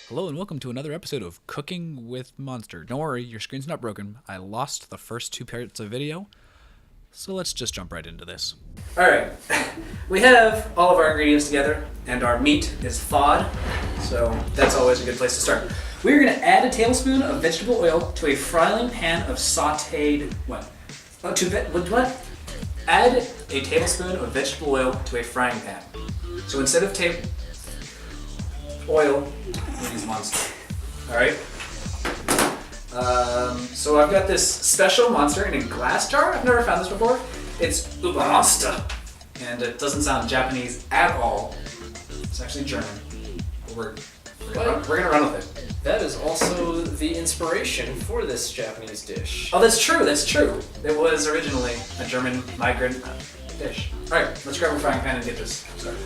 Hello and welcome to another episode of Cooking with Monster. Don't worry, your screen's not broken. I lost the first 2 parts of video, so let's just jump right into this. Alright, we have all of our ingredients together, and our meat is thawed, so that's always a good place to start. We're going to add a tablespoon of vegetable oil to a frying pan of sauteed... Add a tablespoon of vegetable oil to a frying pan. So instead of oil, we use Monster. Alright? So I've got this special Monster in a glass jar. I've never found this before. It's Monster. And it doesn't sound Japanese at all. It's actually German. We're gonna run with it. That is also the inspiration for this Japanese dish. Oh, that's true. That's true. It was originally a German migrant dish. Alright, let's grab a frying pan and get this started.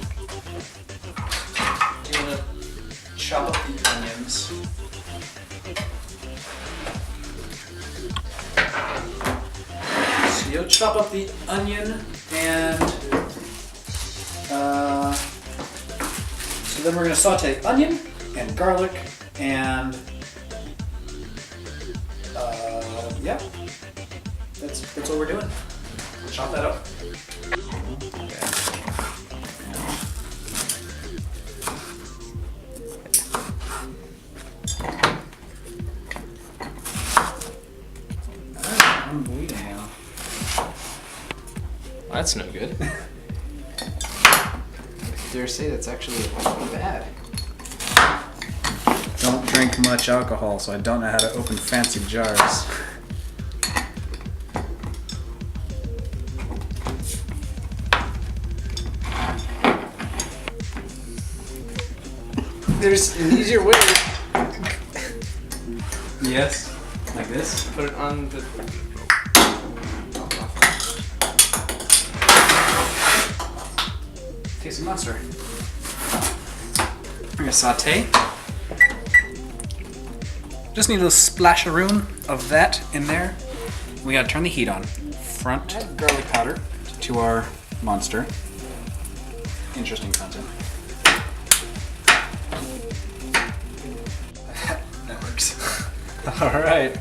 Do you want to chop up the onions? So you'll chop up the onion and so then we're going to saute onion and garlic and yeah, that's what we're doing. Chop that up. I'm bleeding now. That's no good. I dare say that's actually bad. Don't drink much alcohol, so I don't know how to open fancy jars. There's an easier way. Yes, like this. Put it on the... Tasty Monster. We're gonna saute. Just need a little splasharoon of that in there. We gotta turn the heat on. Front garlic powder to our Monster. Interesting content. That works. All right.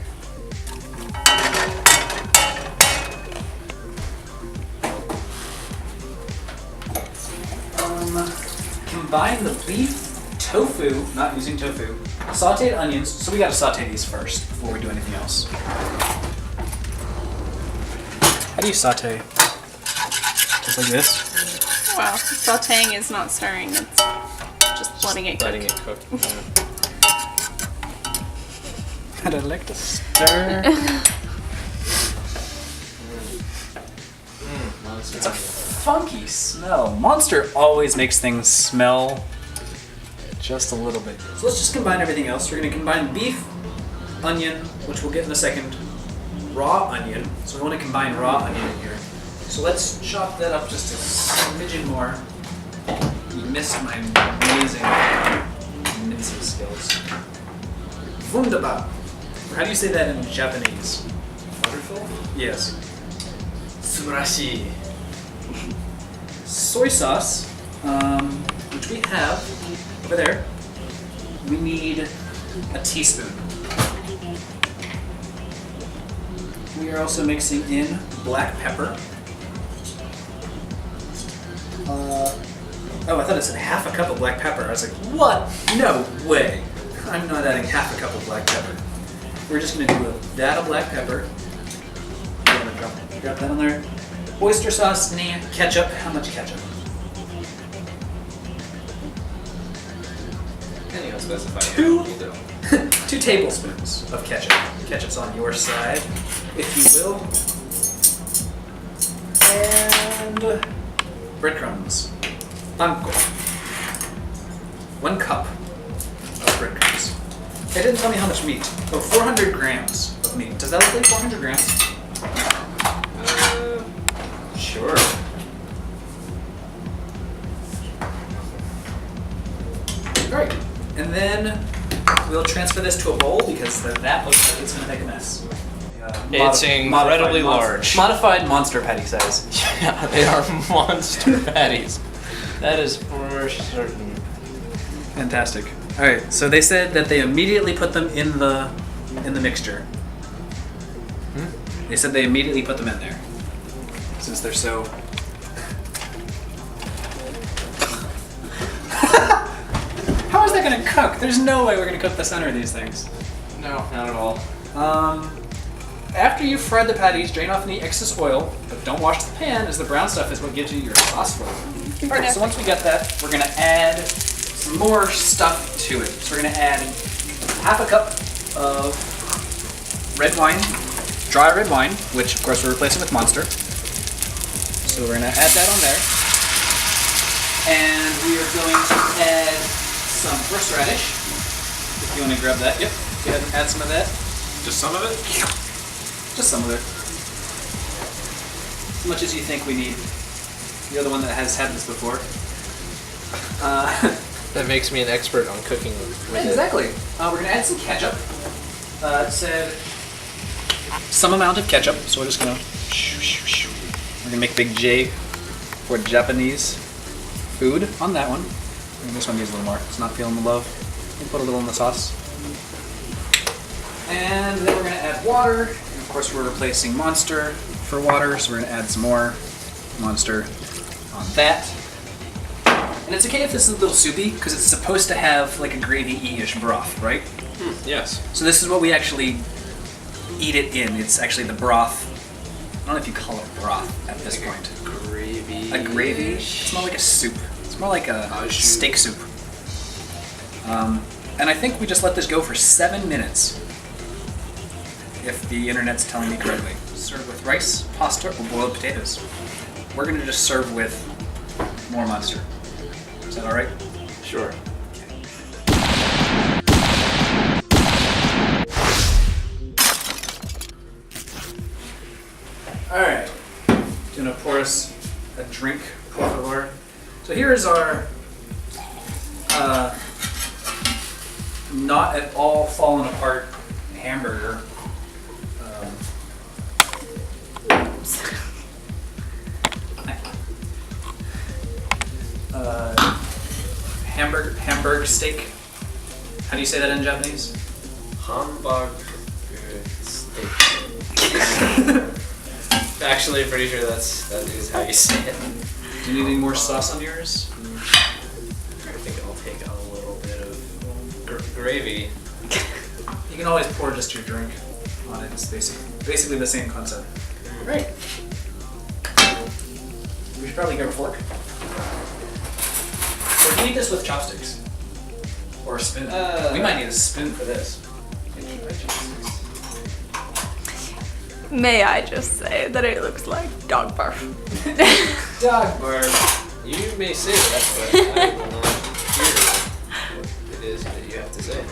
Combine the beef, tofu, not using tofu, sauteed onions, so we gotta saute these first before we do anything else. How do you saute? Just like this? Well, sauteing is not stirring, it's just letting it cook. Yeah. I'd like to stir. It's a funky smell. Monster always makes things smell just a little bit. So let's just combine everything else. We're going to combine beef, onion, which we'll get in a second, raw onion. So we want to combine raw onion in here. So let's chop that up just a smidgen more. You missed my amazing mincing skills. Wunderbar. How do you say that in Japanese? Wonderful? Yes. Subarashi. Soy sauce, which we have over there. We need a teaspoon. We are also mixing in black pepper. Oh, I thought it said half a cup of black pepper. I was like, what? No way. I'm not adding half a cup of black pepper. We're just going to do that of black pepper. I'm going to drop that on there. Oyster sauce, nah. Ketchup. How much ketchup? Can you specify? 2 tablespoons of ketchup. Ketchup's on your side, if you will. And breadcrumbs. Panko. 1 cup of breadcrumbs. It didn't tell me how much meat. Oh, 400 grams of meat. Does that look like 400 grams? Sure. Alright, and then we'll transfer this to a bowl because that looks like it's going to make a mess. It's incredibly large. Modified monster patty size. Yeah, they are monster patties. That is for certain. Fantastic. All right, so they said that they immediately put them in the mixture. They said they immediately put them in there since they're so. How is that gonna cook? There's no way we're gonna cook the center of these things. No, not at all. After you've fried the patties, drain off any excess oil, but don't wash the pan, as the brown stuff is what gives you your sauce flavor. All right, so once we got that, we're gonna add some more stuff to it. So we're gonna add half a cup of red wine, dry red wine, which of course we're replacing with Monster. So we're gonna add that on there. And we are going to add some horseradish. If you want to grab that, yep. Go ahead and add some of that. Just some of it? Just some of it. As much as you think we need. You're the one that has had this before. That makes me an expert on cooking with it. Exactly. We're going to add some ketchup. It said some amount of ketchup, so we're just going to... We're going to make Big J for Japanese food on that one. And this one needs a little more. It's not feeling the love. We'll put a little in the sauce. And then we're going to add water. And of course, we're replacing Monster for water, so we're going to add some more Monster on that. And it's okay if this is a little soupy, because it's supposed to have like a gravy-y-ish broth, right? Yes. So this is what we actually eat it in. It's actually the broth. I don't know if you call it broth at this point. Gravy. A gravy? It's more like a soup. It's more like a steak soup. And I think we just let this go for 7 minutes. If the internet's telling me correctly. Serve with rice, pasta, or boiled potatoes. We're gonna just serve with more Monster. Is that alright? Sure. Alright. Gonna pour us a drink, por favor. So here is our not at all fallen apart hamburger. Hamburg Steak. How do you say that in Japanese? Hamburg Steak. Actually, pretty sure that is how you say it. Do you need any more sauce on yours? I think I'll take a little bit of gravy. You can always pour just your drink on it. It's basically the same concept. Right. We should probably grab a fork. Or can you eat this with chopsticks? Or a spoon? We might need a spoon for this. May I just say that it looks like dog barf. Dog barf. You may say that, but I will not hear what it is that you have to say.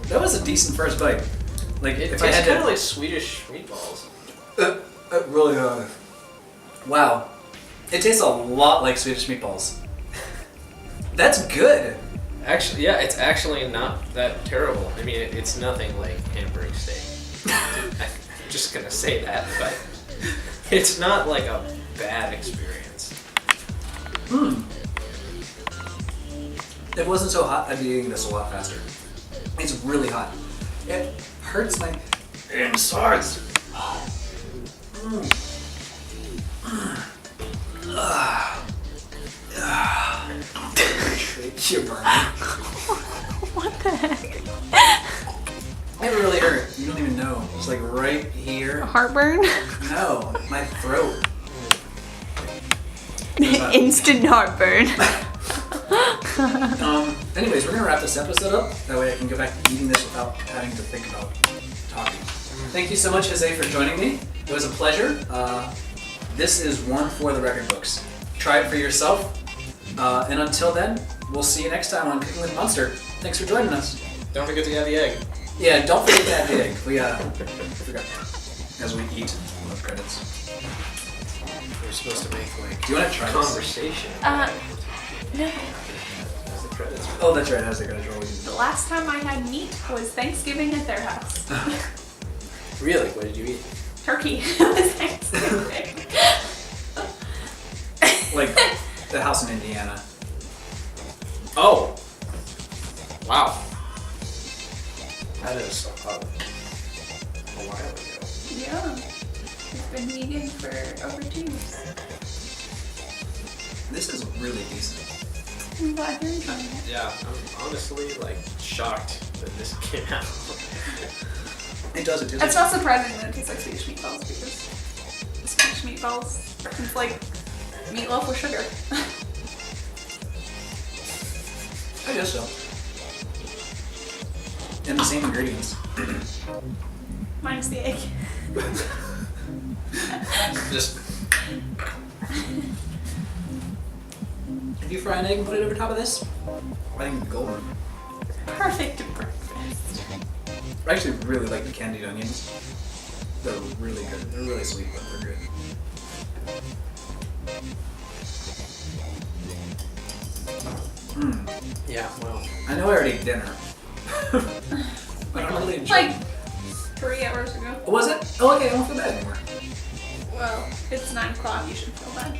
That was a decent first bite. Like It if I tastes had kind to, of like Swedish meatballs. really wow, it tastes a lot like Swedish meatballs. That's good. Actually, yeah, it's actually not that terrible. I mean, it's nothing like Hamburg Steak. I'm just gonna say that, but it's not like a bad experience. It wasn't so hot, I'd be eating this a lot faster. It's really hot. It hurts my insides. You're burning. What the heck? It really hurt. You don't even know. It's like right here. Heartburn? No, my throat. Instant heartburn. Anyways, we're gonna wrap this episode up. That way I can go back to eating this without having to think about talking. Thank you so much, Jose, for joining me. It was a pleasure. This is one for the record books. Try it for yourself. And until then, we'll see you next time on Cooking with Monster. Thanks for joining us. Don't forget to add the egg. Yeah, don't forget to add the egg. We forgot as we eat on the credits. We're supposed to make like Do you want to try this? conversation. No. As the credits roll. Oh, that's right. How's that gonna roll? The last time I had meat was Thanksgiving at their house. Really? What did you eat? Turkey. It was Thanksgiving. Like the house in Indiana. Oh. Wow. That is a while ago. Yeah. It's been vegan for over 2 years. This is really decent. I'm glad you're enjoying it. Yeah, I'm honestly like shocked that this came out. It does. It does. It's not surprising that it tastes like Swedish meatballs because Swedish meatballs it's like meatloaf with sugar. I guess so. And the same ingredients. Minus the egg. Just If you fry an egg and put it over top of this, I think it's golden. Perfect breakfast. I actually really like the candied onions. They're really good. They're really sweet, but they're good. yeah, well. I know I already ate dinner. But I'm really enjoying Like 3 hours ago. it. Was it? Oh, okay. I don't feel bad anymore. Well, it's 9 o'clock. You should feel bad.